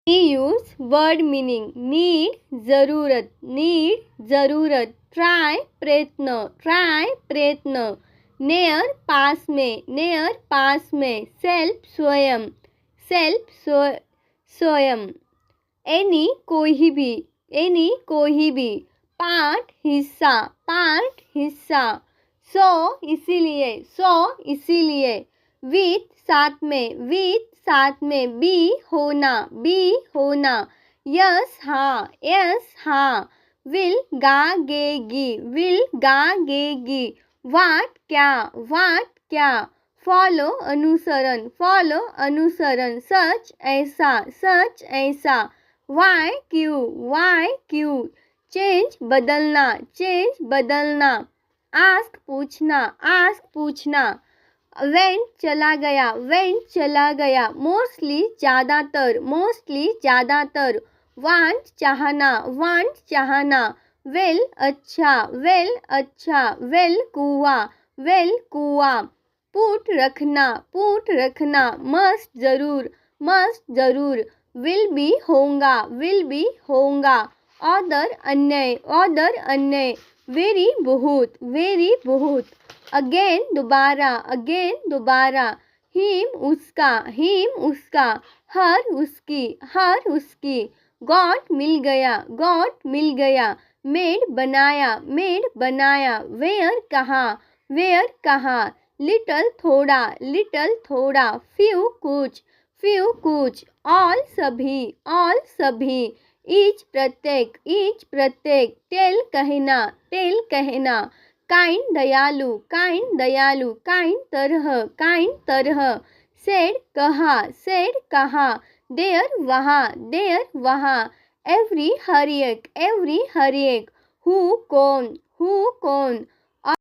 use word meaning need ज़रूरत try प्रयत्न near पास में सेल्फ स्वयं एनी कोई भी पार्ट हिस्सा सो इसीलिए विथ साथ में बी होना यस हाँ विल गागेगी वाट क्या फॉलो अनुसरण सच ऐसा वाई क्यों चेंज बदलना आस्क पूछना वेंट चला गया मोस्टली ज़्यादातर वांट चाहना वेल अच्छा वेल कुआ पुट रखना मस्ट जरूर विल बी होगा ऑदर अन्य वेरी बहुत अगेन दोबारा हिम उसका हर उसकी गॉट मिल गया मेड बनाया वेयर कहाँ लिटल थोड़ा फ्यू कुछ ऑल सभी ईच प्रत्येक टेल कहना काइंड दयालु काइंड तरह सेड कहा देयर वहाँ एवरी हर एक हु कौन